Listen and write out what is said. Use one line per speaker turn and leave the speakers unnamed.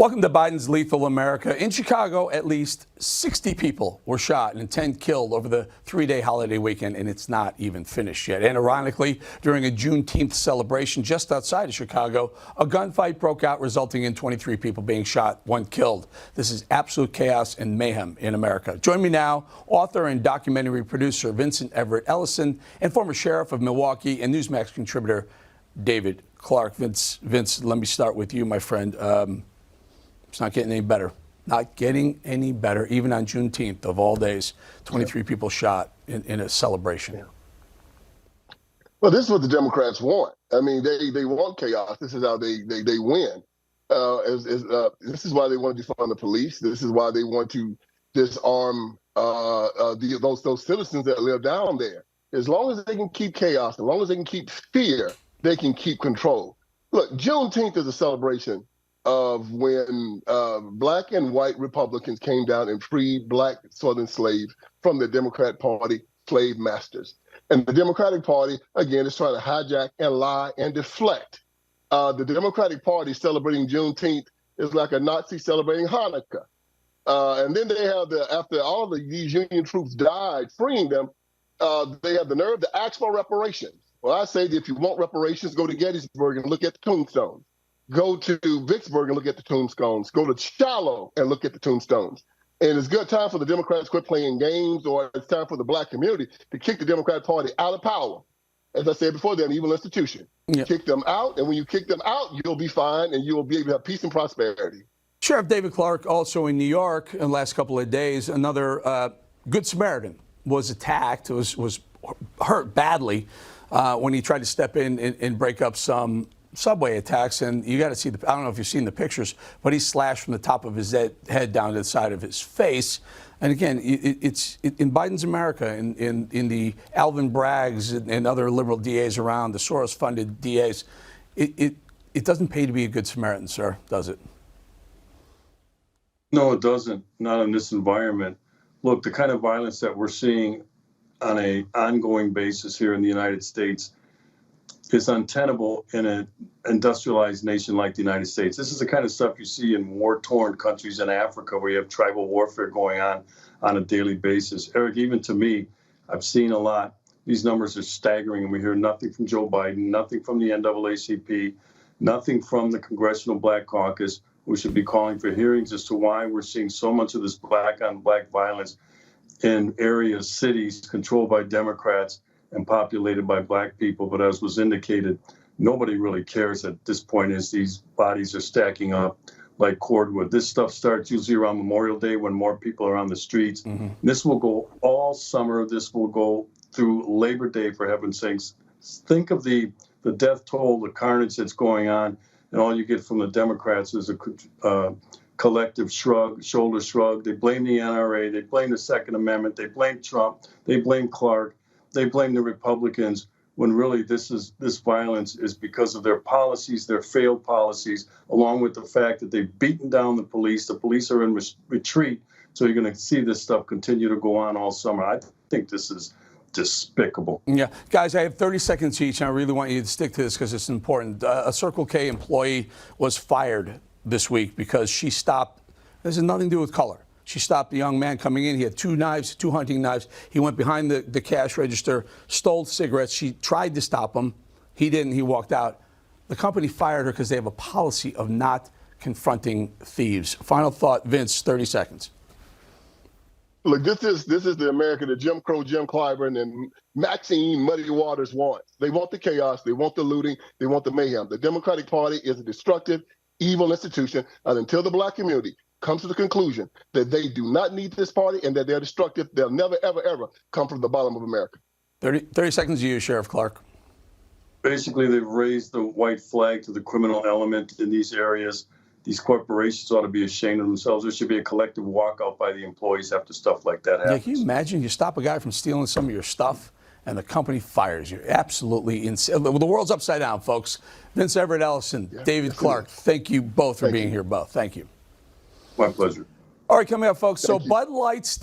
Welcome to Biden's Lethal America. In Chicago, at least 60 people were shot and 10 killed over the three-day holiday weekend, and it's not even finished yet. And ironically, during a Juneteenth celebration just outside of Chicago, a gunfight broke out, resulting in 23 people being shot, 1 killed. This is absolute chaos and mayhem in America. Join me now, author and documentary producer Vincent Everett Ellison, and former sheriff of Milwaukee and Newsmax contributor David Clarke. Vince, let me start with you, my friend. It's not getting any better. Not getting any better, even on Juneteenth of all days. 23 people shot in a celebration.
Yeah. Well, this is what the Democrats want. I mean, they want chaos. This is how they win. This is why they want to defund the police. This is why they want to disarm those citizens that live down there. As long as they can keep chaos, as long as they can keep fear, they can keep control. Look, Juneteenth is a celebration of when black and white Republicans came down and freed black Southern slaves from the Democrat Party slave masters. And the Democratic Party, again, is trying to hijack and lie and deflect. The Democratic Party celebrating Juneteenth is like a Nazi celebrating Hanukkah. And then they have after all of these Union troops died, freeing them, they have the nerve to ask for reparations. Well, I say that if you want reparations, go to Gettysburg and look at the tombstones. Go to Vicksburg and look at the tombstones. Go to Shiloh and look at the tombstones. And it's good time for the Democrats to quit playing games, or it's time for the black community to kick the Democratic Party out of power. As I said before, they're an evil institution. Yep. Kick them out, and when you kick them out, you'll be fine, and you'll be able to have peace and prosperity.
Sheriff David Clarke, also in New York in the last couple of days, another Good Samaritan was attacked, was hurt badly when he tried to step in and break up some subway attacks. And you got to see I don't know if you've seen the pictures, but he's slashed from the top of his head down to the side of his face. And again, it's in Biden's America, in the Alvin Braggs and other liberal DAs around, the Soros-funded DAs, it doesn't pay to be a good Samaritan, sir, does it?
No, it doesn't. Not in this environment. Look, the kind of violence that we're seeing on an ongoing basis here in the United States is untenable in an industrialized nation like the United States. This is the kind of stuff you see in war-torn countries in Africa where you have tribal warfare going on a daily basis. Eric, even to me, I've seen a lot. These numbers are staggering, and we hear nothing from Joe Biden, nothing from the NAACP, nothing from the Congressional Black Caucus, who should be calling for hearings as to why we're seeing so much of this black-on-black violence in areas, cities controlled by Democrats and populated by black people. But as was indicated, nobody really cares at this point as these bodies are stacking up like cordwood. This stuff starts usually around Memorial Day when more people are on the streets. Mm-hmm. This will go all summer. This will go through Labor Day, for heaven's sakes. Think of the death toll, the carnage that's going on, and all you get from the Democrats is a collective shrug, shoulder shrug. They blame the NRA. They blame the Second Amendment. They blame Trump. They blame Clarke. They blame the Republicans, when really this violence is because of their policies, their failed policies, along with the fact that they've beaten down the police. The police are in retreat. So you're going to see this stuff continue to go on all summer. I think this is despicable.
Yeah. Guys, I have 30 seconds each, and I really want you to stick to this because it's important. A Circle K employee was fired this week because she stopped. This has nothing to do with color. She stopped the young man coming in. He had 2 knives, 2 hunting knives. He went behind the cash register, stole cigarettes. She tried to stop him. He didn't. He walked out. The company fired her because they have a policy of not confronting thieves. Final thought, Vince, 30 seconds.
Look, this is the America that Jim Crow, Jim Clyburn, and Maxine Muddy Waters want. They want the chaos. They want the looting. They want the mayhem. The Democratic Party is a destructive, evil institution. And until the black community comes to the conclusion that they do not need this party and that they're destructive, they'll never, ever, ever come from the bottom of America.
30 seconds to you, Sheriff Clarke.
Basically, they've raised the white flag to the criminal element in these areas. These corporations ought to be ashamed of themselves. There should be a collective walkout by the employees after stuff like that happens.
Yeah, can you imagine you stop a guy from stealing some of your stuff and the company fires you? Absolutely insane. The world's upside down, folks. Vince Everett Ellison, David Clarke, thank you both for being here, both. Thank you.
My pleasure.
All right, coming up, folks. So Bud Light's